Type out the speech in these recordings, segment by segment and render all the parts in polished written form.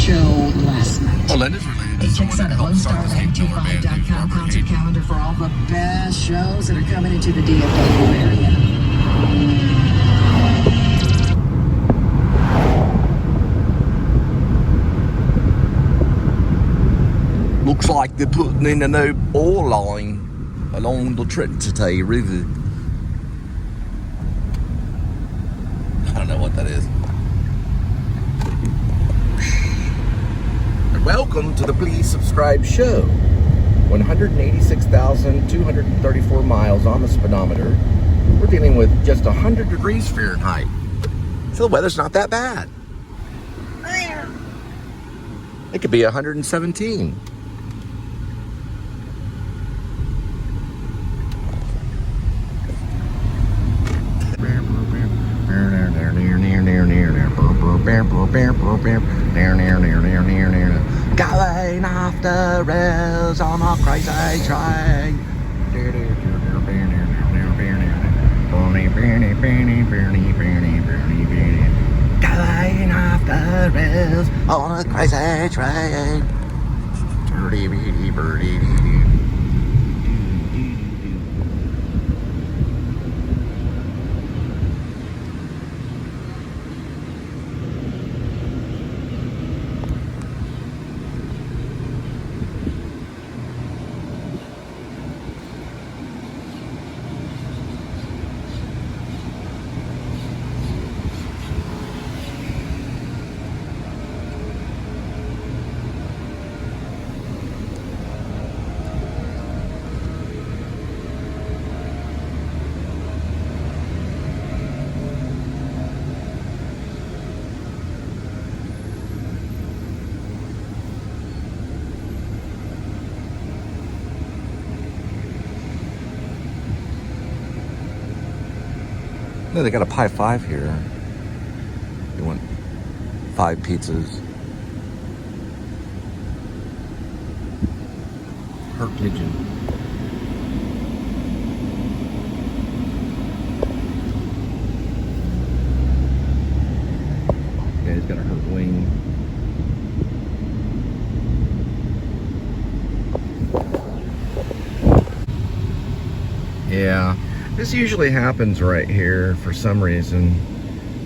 show last night. Well, Linda's related to someone that helped start the TheColeandLindaFilmmakerBand. Concert calendar for all the best shows that are coming into the DFW area. Looks like they're putting in a new oil line along the Trinity River. I don't know what that is. Welcome to the Please Subscribe show. 186,234 miles on the speedometer. We're dealing with just 100 degrees Fahrenheit. So the weather's not that bad. It could be 117. Going off the rails on a crazy train. Going off the rails on a crazy train. No, they got a pie 5 here. You want 5 pizzas. Her pigeon. Yeah, he's got a hurt wing. Yeah. This usually happens right here for some reason.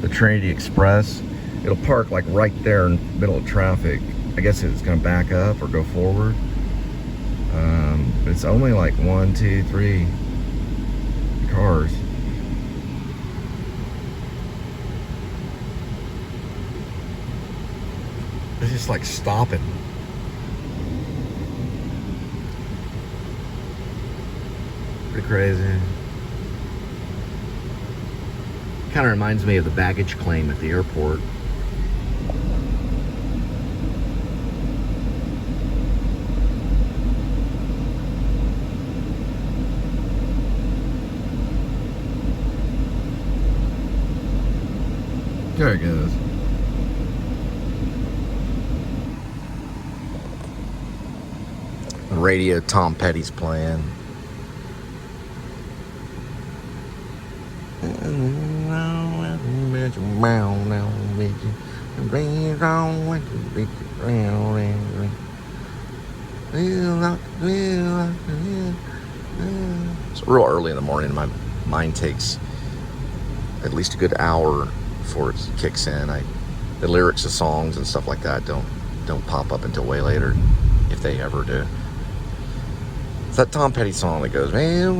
The Trinity Express, it'll park like right there in the middle of traffic. I guess it's gonna back up or go forward. But it's only like 1, 2, 3 cars. It's just like stopping. Pretty crazy. Kind of reminds me of the baggage claim at the airport. There it goes. Radio Tom Petty's playing. It's real early in the morning. My mind takes at least a good hour before it kicks in. The lyrics of songs and stuff like that don't pop up until way later, if they ever do. It's that Tom Petty song that goes, that's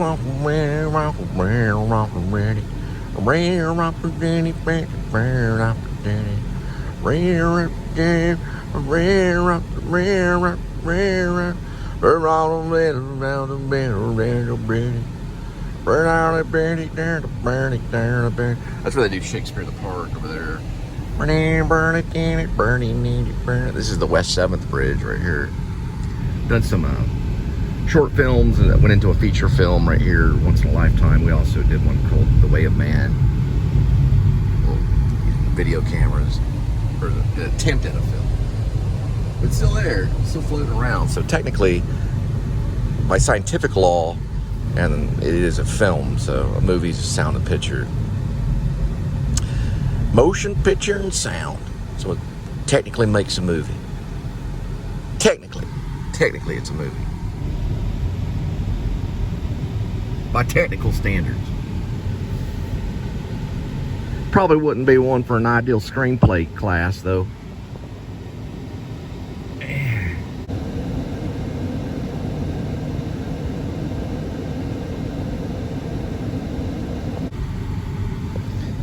where they do Shakespeare in the Park over there. This is the West 7th Bridge right here. Done some short films that went into a feature film right here once in a lifetime. We also did one called The Way of Man. Video cameras, or the attempt at a film. But it's still there, still floating around. So technically, by scientific law, and it is a film, so a movie's a sound and picture. Motion, picture, and sound. So it technically makes a movie. Technically it's a movie. By technical standards. Probably wouldn't be one for an ideal screenplay class, though.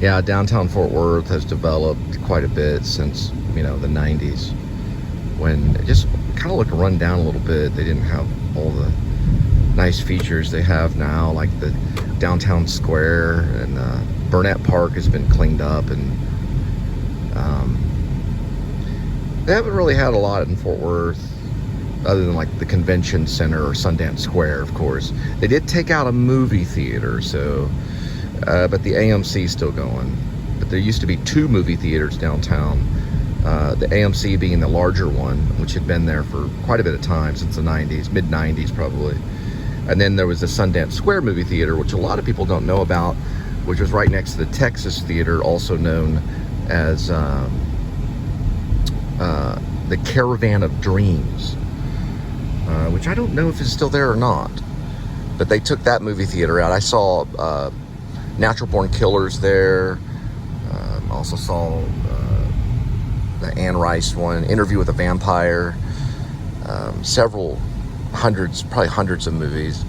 Yeah, downtown Fort Worth has developed quite a bit since, the 90s, when it just kind of looked run down a little bit. They didn't have all the nice features they have now, like the downtown square, and Burnett Park has been cleaned up, and they haven't really had a lot in Fort Worth other than like the convention center or Sundance Square, of course. They did take out a movie theater, so but the AMC is still going. But there used to be 2 movie theaters downtown, the AMC being the larger one, which had been there for quite a bit of time, since the 90s, mid-90s probably. And then there was the Sundance Square movie theater, which a lot of people don't know about, which was right next to the Texas Theater, also known as the Caravan of Dreams, which I don't know if it's still there or not. But they took that movie theater out. I saw Natural Born Killers there. Also saw the Anne Rice one, Interview with a Vampire. Several hundreds, probably hundreds of movies.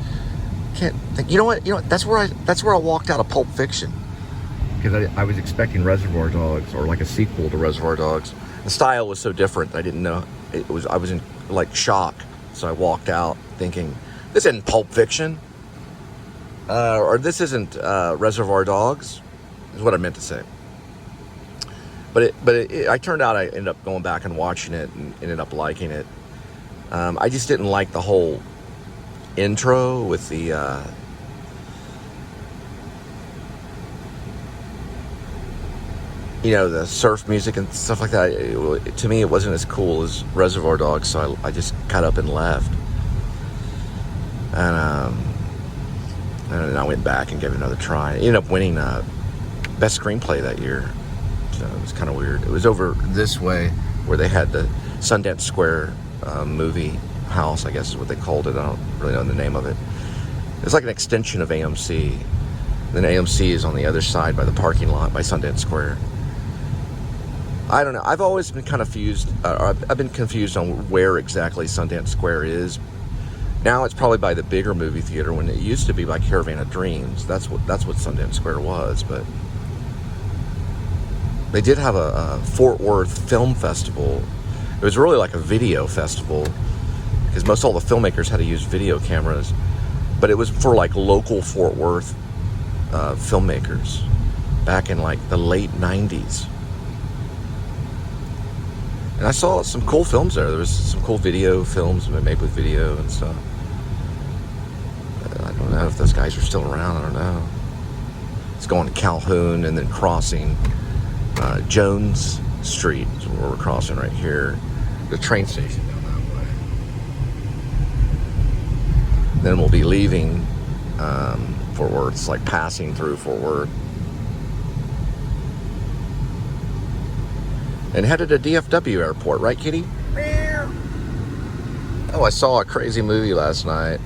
Can't think. You know what? That's where I walked out of Pulp Fiction, because I was expecting Reservoir Dogs, or like a sequel to Reservoir Dogs. The style was so different, I didn't know it was. I was in like shock, so I walked out thinking, this isn't Pulp Fiction, or this isn't Reservoir Dogs, is what I meant to say. But I turned out, I ended up going back and watching it and ended up liking it. I just didn't like the whole intro with the the surf music and stuff like that. To me, it wasn't as cool as Reservoir Dogs, so I just cut up and left. And I went back and gave it another try. It ended up winning Best Screenplay that year. So it was kind of weird. It was over this way where they had the Sundance Square movie house, I guess is what they called it. I don't really know the name of it. It's like an extension of AMC. Then AMC is on the other side by the parking lot by Sundance Square. I don't know. I've always been kind of confused. I've been confused on where exactly Sundance Square is. Now it's probably by the bigger movie theater, when it used to be by Caravan of Dreams. That's what Sundance Square was. But they did have a Fort Worth Film Festival. It was really like a video festival, because all the filmmakers had to use video cameras. But it was for like local Fort Worth filmmakers back in like the late 90s. And I saw some cool films there. There was some cool video films made with video and stuff. I don't know if those guys are still around. I don't know. It's going to Calhoun and then crossing Jones Street is where we're crossing right here. The train station down that way. Then we'll be leaving Fort Worth. It's like passing through Fort Worth. And headed to DFW Airport, right, kitty? Oh, I saw a crazy movie last night.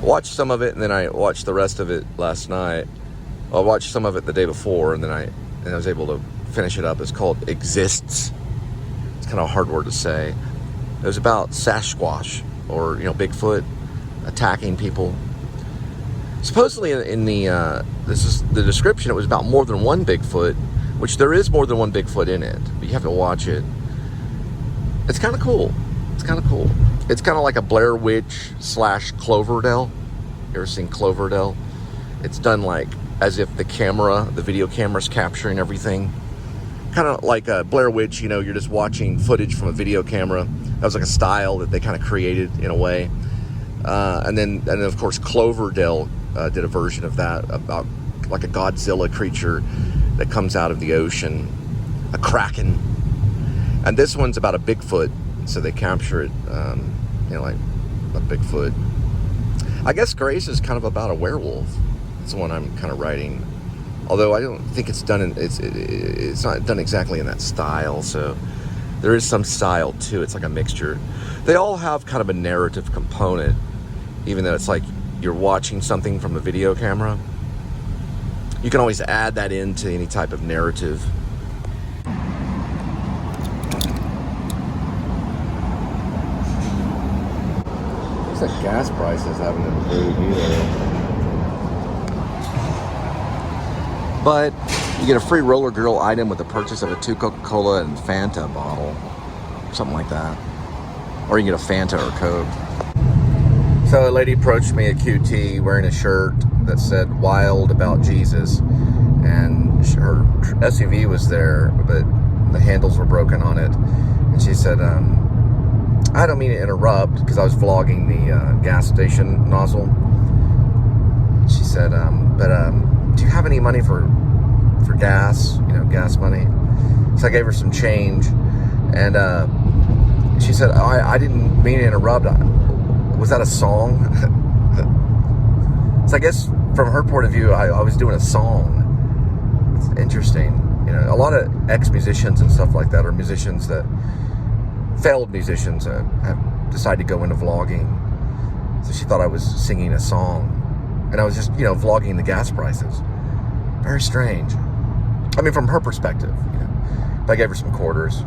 I watched some of it, and then I watched the rest of it last night. I watched some of it the day before, and then I was able to finish it up. It's called Exists. It's kind of a hard word to say. It was about Sasquatch, or Bigfoot, attacking people. Supposedly, in the description, it was about more than one Bigfoot. Which there is more than one Bigfoot in it, but you have to watch it. It's kind of cool. It's kind of like a Blair Witch / Cloverdale. You ever seen Cloverdale? It's done like as if the video camera's capturing everything. Kind of like a Blair Witch, you're just watching footage from a video camera. That was like a style that they kind of created in a way. And then of course Cloverdale did a version of that about like a Godzilla creature that comes out of the ocean, a kraken. And this one's about a Bigfoot, so they capture it, like a Bigfoot. I guess Grace is kind of about a werewolf. It's the one I'm kind of writing, although I don't think it's done it's not done exactly in that style. So there is some style too. It's like a mixture. They all have kind of a narrative component, even though it's like you're watching something from a video camera. You can always add that into any type of narrative. Looks like gas prices haven't improved either. But you get a free roller grill item with the purchase of a 2 Coca-Cola and Fanta bottle. Something like that. Or you can get a Fanta or Coke. So a lady approached me at QT wearing a shirt that said "Wild About Jesus," and her SUV was there, but the handles were broken on it. And she said, I don't mean to interrupt, because I was vlogging the gas station nozzle. She said, do you have any money for gas, gas money? So I gave her some change, and she said, I didn't mean to interrupt. Was that a song? So I guess from her point of view, I was doing a song. It's interesting. A lot of ex-musicians and stuff like that are musicians that, failed musicians, have decided to go into vlogging. So she thought I was singing a song. And I was just, vlogging the gas prices. Very strange. I mean, from her perspective, But I gave her some quarters.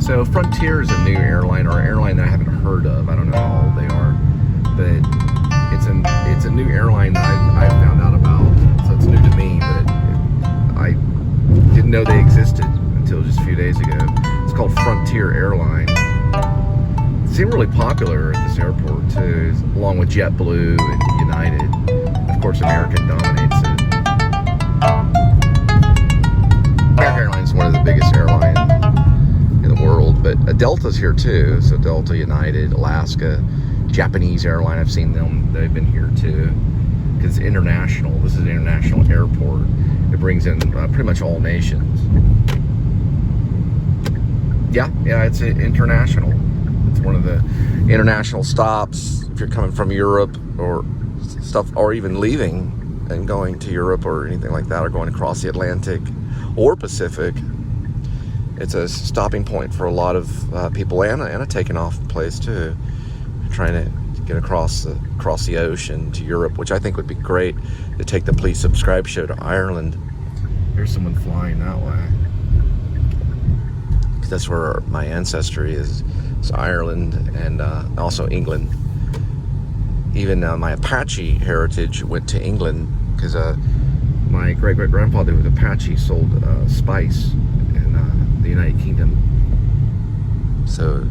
So Frontier is a new airline, or an airline that I haven't heard of. I don't know how old they are, but it's a new airline that I found out about. So it's new to me, but I didn't know they existed until just a few days ago. It's called Frontier Airline. It seemed really popular at this airport too, along with JetBlue and United. Of course, American dominates it. American Airlines is one of the biggest airlines in the world, but Delta's here too. So Delta, United, Alaska, Japanese airline, I've seen them. They've been here too, because it's international. This is an international airport. It brings in pretty much all nations. Yeah, it's international. It's one of the international stops if you're coming from Europe or stuff, or even leaving and going to Europe or anything like that, or going across the Atlantic or Pacific. It's a stopping point for a lot of people, and a taking off place too. Trying to get across the ocean to Europe, which I think would be great to take the Please Subscribe show to Ireland. There's someone flying that way. That's where my ancestry is. It's Ireland and also England. Even my Apache heritage went to England, because my great-great-grandfather was Apache, sold spice in the United Kingdom. So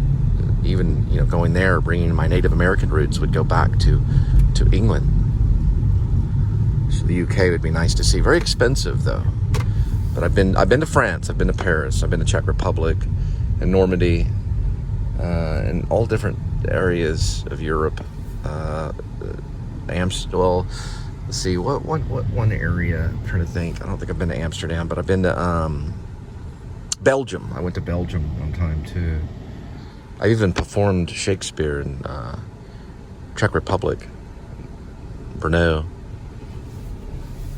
even, you know, going there, bringing my Native American roots would go back to England. So the UK would be nice to see. Very expensive though. But I've been to France, I've been to Paris, I've been to Czech Republic and Normandy, and all different areas of Europe. Well, let's see, what one area, I'm trying to think. I don't think I've been to Amsterdam, but I've been to Belgium. I went to Belgium one time too. I even performed Shakespeare in Czech Republic, Brno.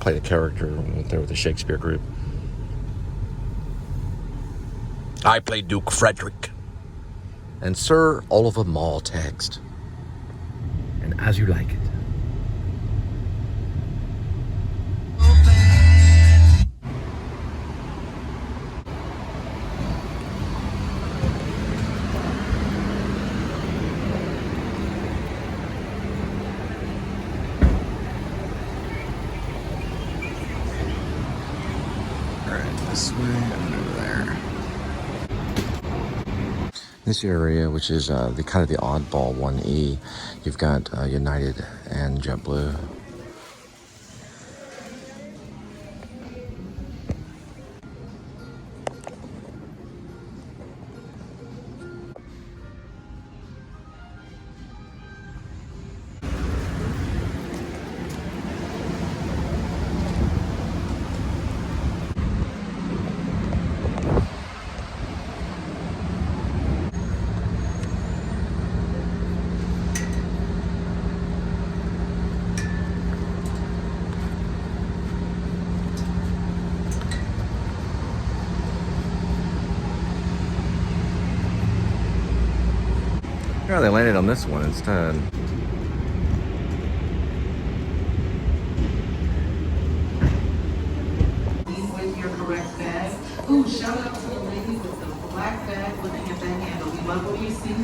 Played a character when I went there with the Shakespeare group. I played Duke Frederick and Sir Oliver Maultext. And As You Like It. This way and over there. This area, which is the kind of the oddball 1E, you've got United and JetBlue. Yeah, they landed on this one instead. With your correct bag. Ooh, shout out to the lady with the black bag looking at that handle. We love what you see.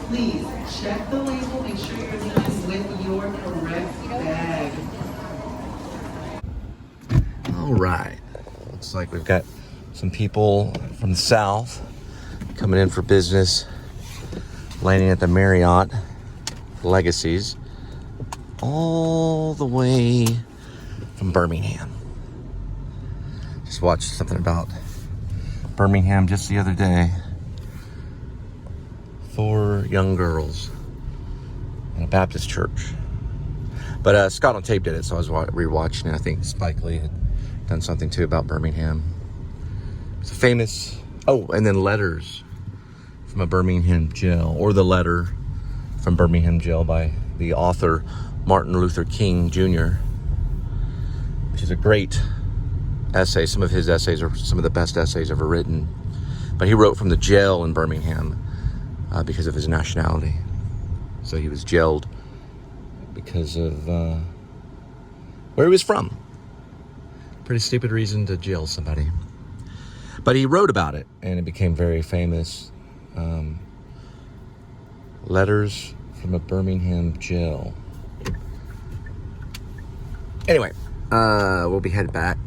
Please check the label, make sure you're leaving with your correct bag. All right. Looks like we've got some people from the south coming in for business, landing at the Marriott Legacies, all the way from Birmingham. Just watched something about Birmingham just the other day. 4 young girls in a Baptist church. But Scott on Tape did it, so I was rewatching it. I think Spike Lee had done something too about Birmingham. It's a famous, and then letters from a Birmingham jail, or the letter from Birmingham jail by the author Martin Luther King Jr., which is a great essay. Some of his essays are some of the best essays ever written. But he wrote from the jail in Birmingham because of his nationality. So he was jailed because of where he was from. Pretty stupid reason to jail somebody. But he wrote about it, and it became very famous. Letters from a Birmingham jail. Anyway, we'll be headed back.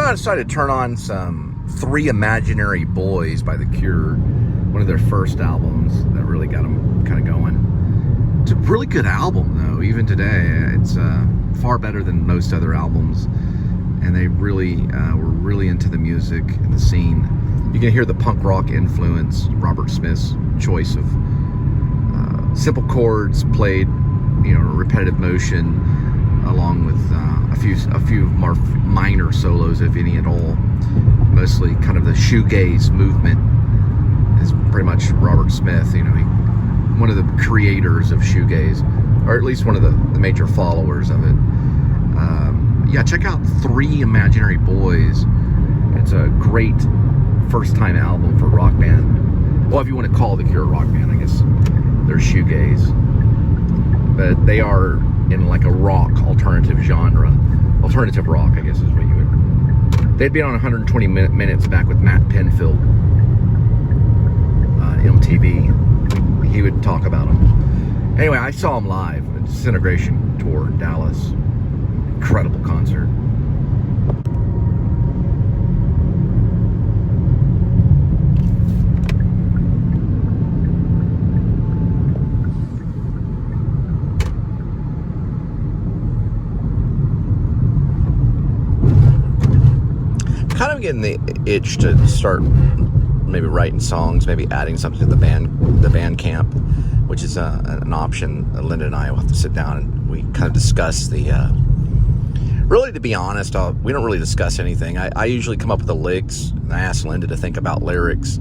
I decided to turn on some 3 Imaginary Boys by The Cure, one of their first albums that really got them kind of going. It's a really good album though, even today. It's far better than most other albums, and they really were really into the music and the scene. You can hear the punk rock influence, Robert Smith's choice of simple chords played, repetitive motion, along with a few more minor solos, if any at all. Mostly kind of the shoegaze movement is pretty much Robert Smith. One of the creators of shoegaze, or at least one of the major followers of it. yeah, check out Three Imaginary Boys. It's a great first-time album for a rock band. Well, if you want to call The Cure a rock band, I guess they're shoegaze. But they are in like a rock alternative genre. Alternative rock, I guess is what you would. They'd been on 120 Minutes back with Matt Penfield on MTV. He would talk about them. Anyway, I saw them live at Disintegration Tour in Dallas. Incredible concert. Kind of getting the itch to start maybe writing songs, maybe adding something to the Bandcamp, which is an option. Linda and I will have to sit down and we kind of discuss the. Really, to be honest, we don't really discuss anything. I usually come up with the lyrics, and I ask Linda to think about lyrics,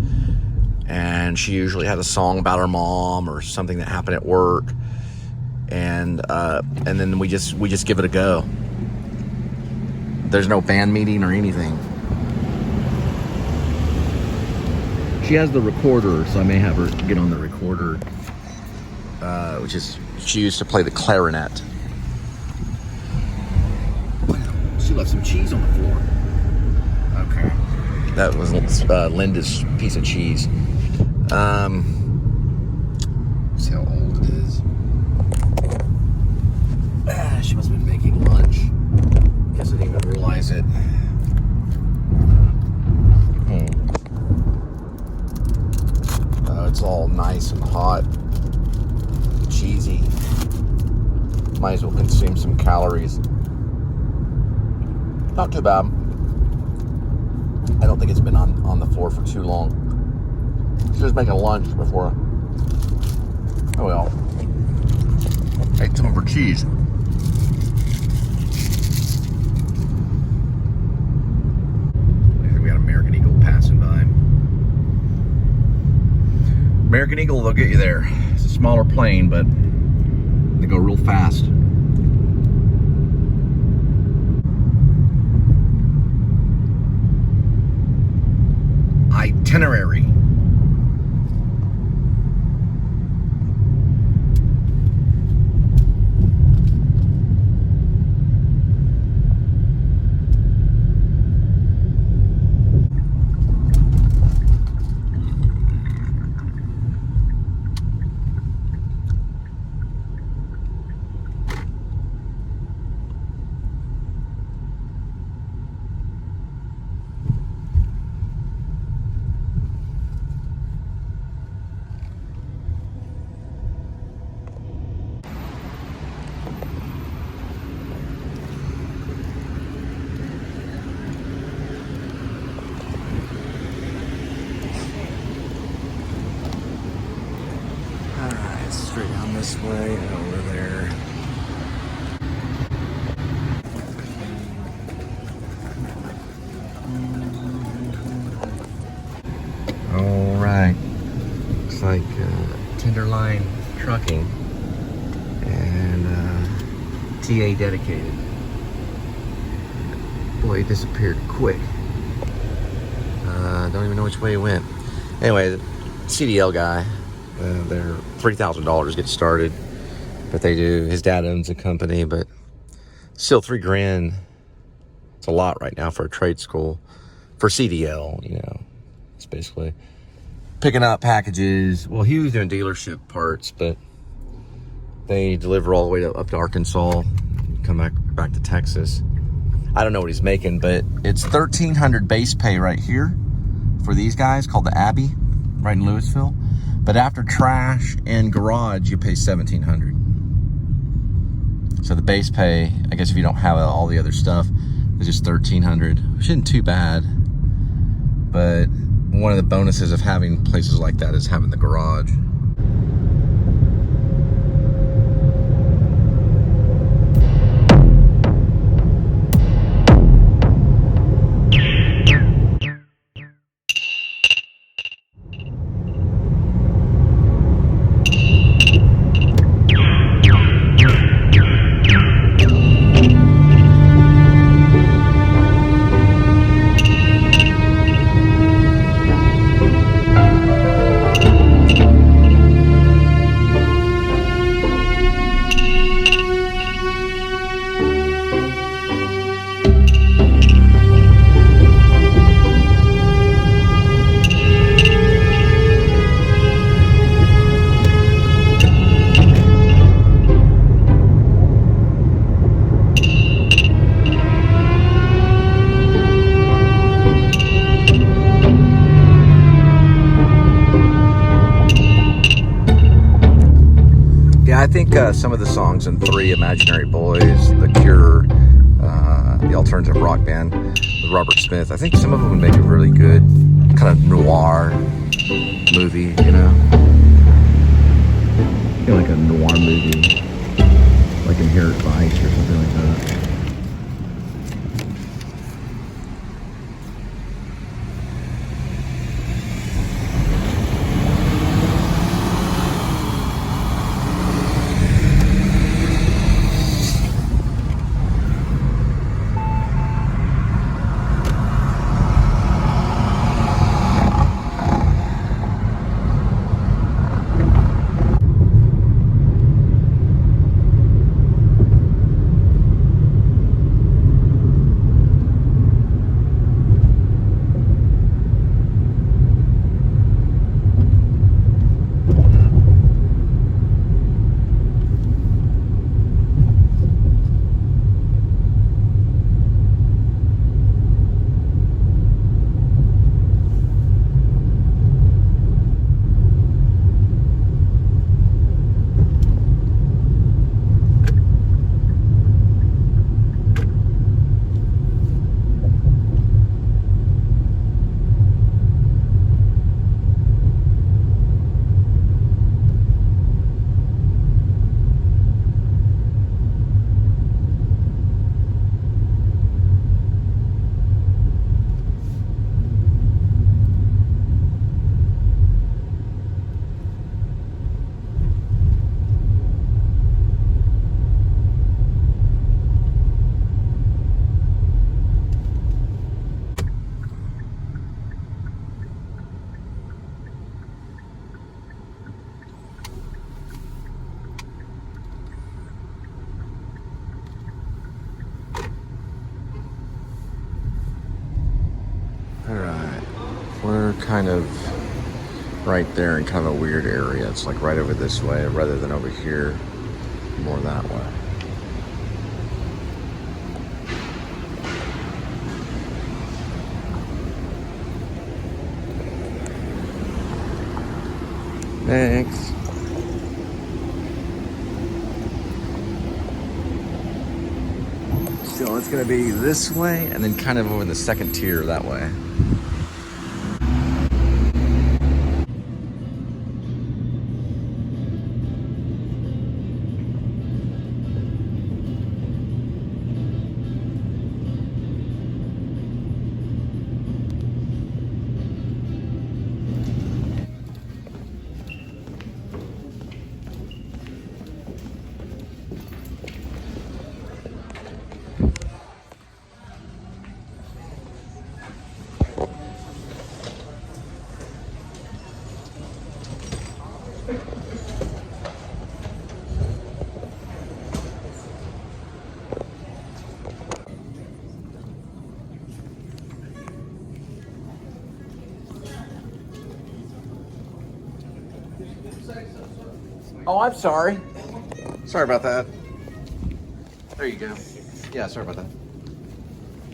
and she usually has a song about her mom or something that happened at work, and then we just give it a go. There's no band meeting or anything. She has the recorder, so I may have her get on the recorder, which is, she used to play the clarinet. Wow, she left some cheese on the floor. Okay. That was Linda's piece of cheese. See how old it is. She must have been making lunch. Guess I didn't even realize it. It's all nice and hot, cheesy. Might as well consume some calories. Not too bad. I don't think it's been on the floor for too long. She was making lunch before. Oh well. Ate some of her cheese. We got American Eagle passing by. American Eagle, they'll get you there. It's a smaller plane, but they go real fast. Itinerary. Straight down this way and over there. All right. Looks like Tenderline Trucking and TA Dedicated. Boy, he disappeared quick. Don't even know which way he went. Anyway, the CDL guy. They're $3,000 get started, but they do. His dad owns a company, but still $3,000. It's a lot right now for a trade school for CDL. You know, it's basically picking up packages. Well, he was doing dealership parts, but they deliver all the way up to Arkansas, come back to Texas. I don't know what he's making, but it's $1,300 base pay right here for these guys called the Abbey, right in Louisville. But after trash and garage, you pay $1,700. So the base pay, I guess if you don't have all the other stuff, is just $1,300, which isn't too bad. But one of the bonuses of having places like that is having the garage. I think some of the songs in 3, Imaginary Boys, The Cure, the alternative rock band with Robert Smith, I think some of them would make a really good kind of noir movie, you know? You know, like a noir movie, like Inherent Vice or something like that. Alright, we're kind of right there in kind of a weird area. It's like right over this way rather than over here, more that way. Thanks. So it's gonna be this way and then kind of over in the second tier that way. Oh, I'm sorry. Sorry about that. There you go. Yeah, sorry about that.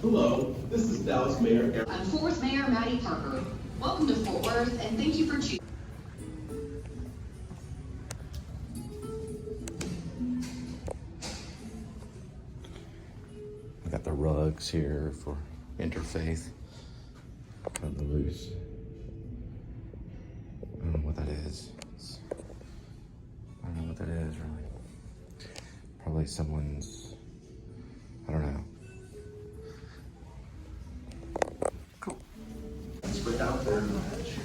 Hello, this is Dallas Mayor. I'm 4th Mayor Maddie Parker. Welcome to Fort Worth, and thank you for choosing. I got the rugs here for Interfaith. Cut the loose. I don't know what that is. I don't know what that is really. Probably someone's, I don't know. Cool. Without their knowledge.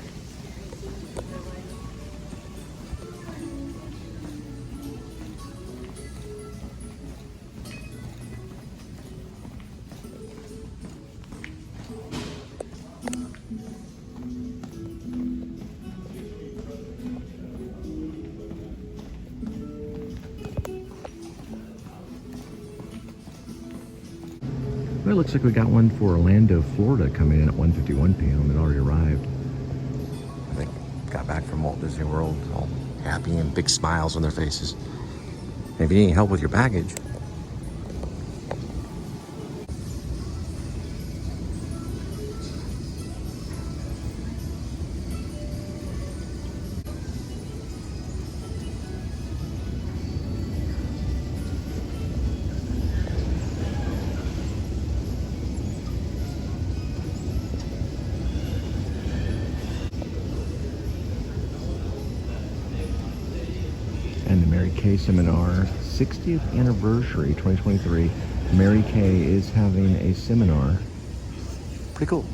Well, it looks like we got one for Orlando, Florida coming in at 1:51 p.m. It already arrived. I think got back from Walt Disney World all happy and big smiles on their faces. If you need help with your baggage, and the Mary Kay seminar, 60th anniversary 2023. Mary Kay is having a seminar. Pretty cool.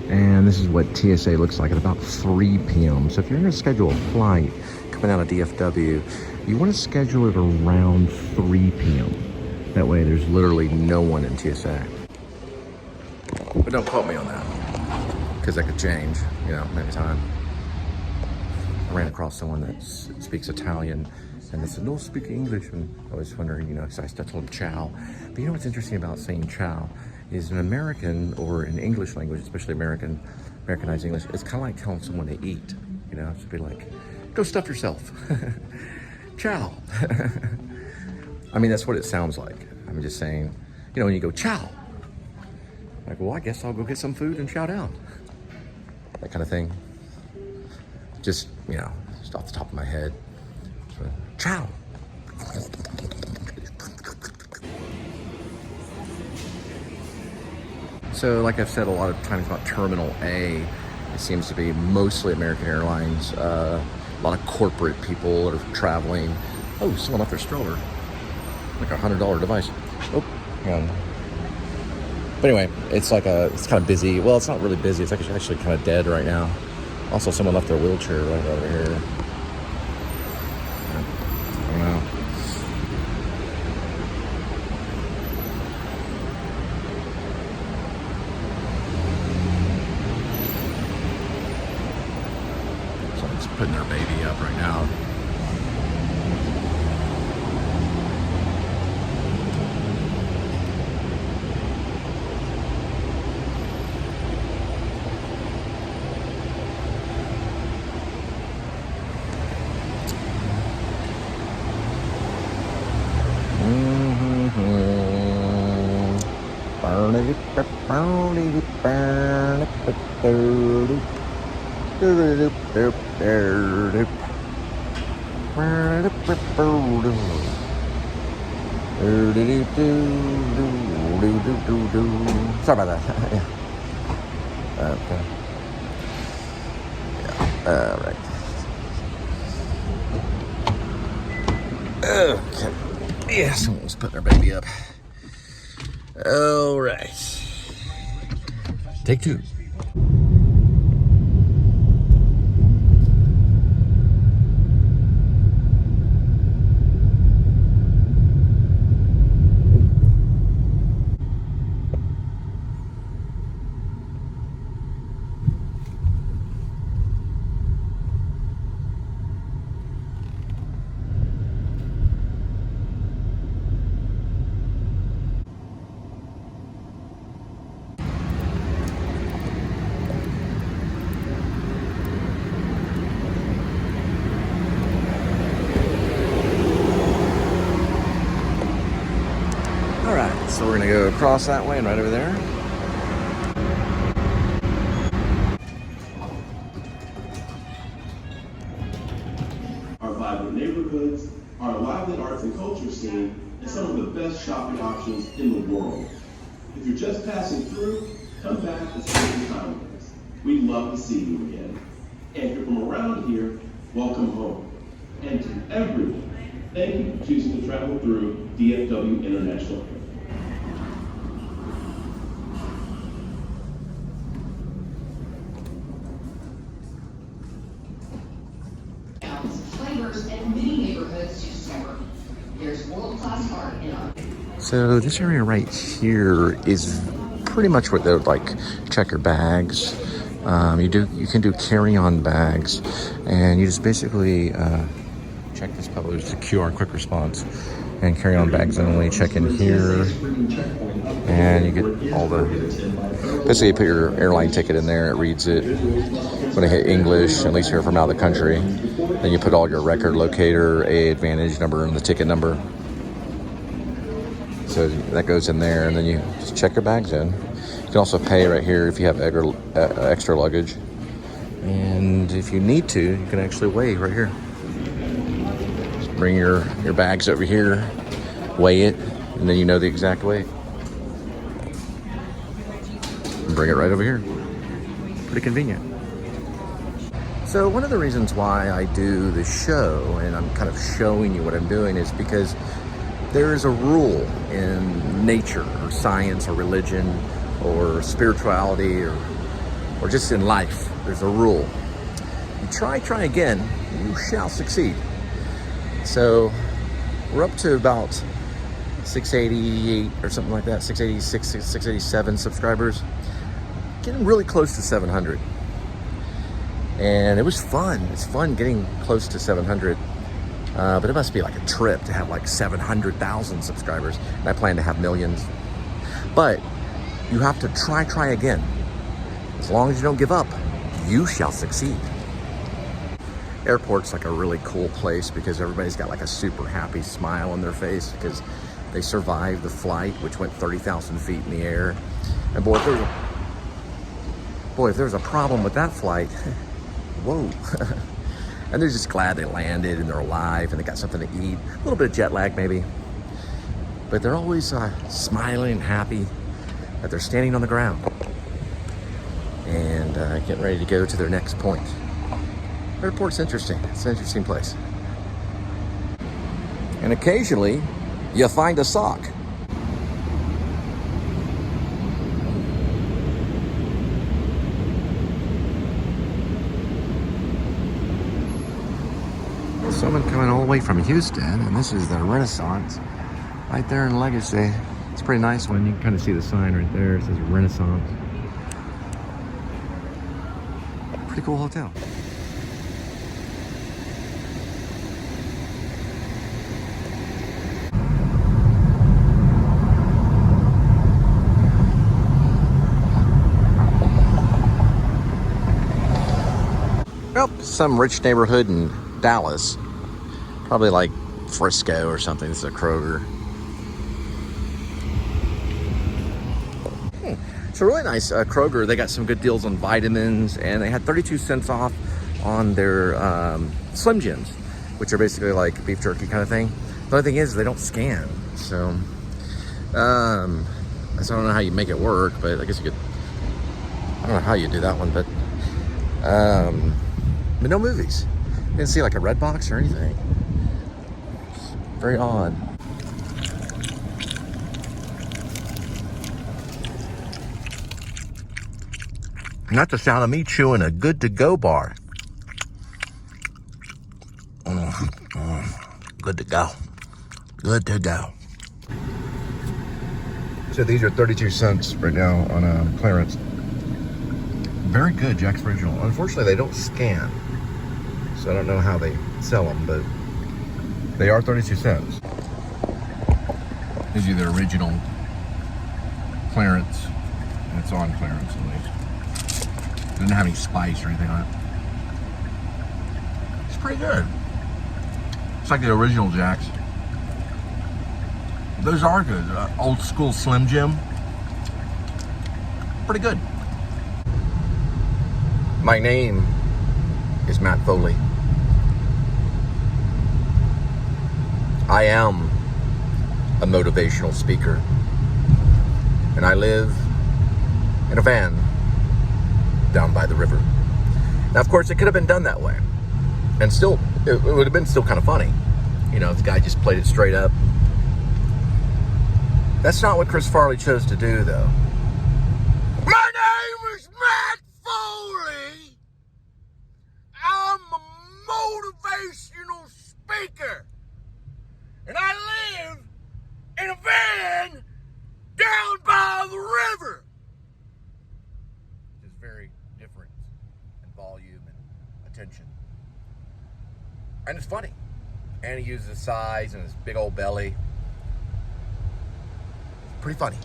And this is what TSA looks like at about 3 p.m. So if you're going to schedule a flight coming out of DFW, you want to schedule it around 3 p.m. That way there's literally no one in TSA. But don't quote me on that, because that could change, you know, any time. I ran across someone that speaks Italian, and they said, no, speak English. And I was wondering, you know, so I told them ciao. But you know what's interesting about saying ciao is an American, or in English language, especially Americanized English, it's kind of like telling someone to eat. You know, it's be like, go stuff yourself. Ciao. I mean, that's what it sounds like. I'm just saying, you know, when you go ciao, like, well, I guess I'll go get some food and shout out. That kind of thing. Just, you know, just off the top of my head. So, ciao. So, like I've said a lot of times about Terminal A, it seems to be mostly American Airlines. A lot of corporate people that are traveling. Oh, someone left their stroller. Like a $100 device. Oh, hang on. But anyway, it's kind of busy. Well, it's not really busy. It's actually kind of dead right now. Also, someone left their wheelchair right over here. I don't know. Someone's putting their baby up right now. Sorry about that. Yeah. Okay. Yeah. All right. Okay. Yeah, someone's putting their baby up. All right. Take 2. So we're gonna go across that way and right over there. Our vibrant neighborhoods, our lively arts and culture scene, and some of the best shopping options in the world. If you're just passing through, come back and spend some time with us. We'd love to see you again. And if you're from around here, welcome home. And to everyone, thank you for choosing to travel through DFW International Airport. Flavors and many neighborhoods to discover. There's world-class art in our. So this area right here is pretty much where they would like check your bags. You can do carry-on bags, and you just basically check this probably just a QR quick response, and carry-on bags only. Check in here, and you get all the. Basically, you put your airline ticket in there. It reads it. When I hit English, at least you're from out of the country, then you put all your record locator, A Advantage number, and the ticket number. So that goes in there, and then you just check your bags in. You can also pay right here if you have extra luggage. And if you need to, you can actually weigh right here. Just bring your bags over here, weigh it, and then you know the exact weight. And bring it right over here. Pretty convenient. So one of the reasons why I do the show, and I'm kind of showing you what I'm doing, is because there is a rule in nature or science or religion or spirituality or just in life. There's a rule. You try again, you shall succeed. So we're up to about 688 or something like that, 686, 687 subscribers. Getting really close to 700. And it was fun. It's fun getting close to 700. But it must be like a trip to have like 700,000 subscribers. And I plan to have millions. But you have to try again. As long as you don't give up, you shall succeed. Airport's like a really cool place because everybody's got like a super happy smile on their face because they survived the flight, which went 30,000 feet in the air. And boy, if there was a problem with that flight, whoa. And they're just glad they landed and they're alive and they got something to eat. A little bit of jet lag maybe. But they're always smiling and happy that they're standing on the ground and getting ready to go to their next point. Airport's interesting. It's an interesting place. And occasionally, you find a sock. Someone coming all the way from Houston, and this is the Renaissance right there in Legacy. It's a pretty nice one. You can kind of see the sign right there. It says Renaissance. Pretty cool hotel. Well, some rich neighborhood in Dallas. Probably like Frisco or something. This is a Kroger. It's a really nice Kroger. They got some good deals on vitamins, and they had 32 cents off on their Slim Jims, which are basically like beef jerky kind of thing. The only thing is they don't scan. So I don't know how you make it work, but I guess you could. I don't know how you do that one, but no movies. Didn't see like a red box or anything. Very odd. Not the sound of me chewing a good to go bar. Good to go. Good to go. So these are 32 cents right now on clearance. Very good, Jack's Original. Unfortunately, they don't scan. So I don't know how they sell them, but they are 32 cents. These are the original clearance. And it's on clearance at least. It doesn't have any spice or anything on it. It's pretty good. It's like the original Jacks. Those are good. Old school Slim Jim. Pretty good. My name is Matt Foley. I am a motivational speaker, and I live in a van down by the river. Now, of course, it could have been done that way, and still, it would have been still kind of funny, you know, if the guy just played it straight up. That's not what Chris Farley chose to do, though. My name is Matt Foley. I'm a motivational speaker. And I live in a van down by the river. It's very different in volume and attention. And it's funny. And he uses his size and his big old belly. Pretty funny.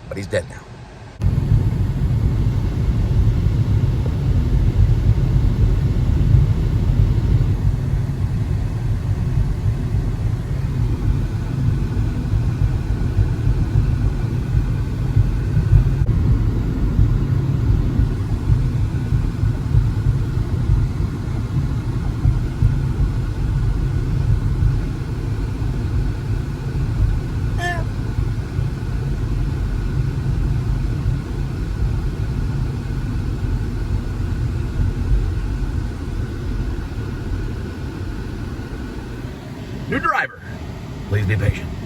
But he's dead now. New driver. Please be patient.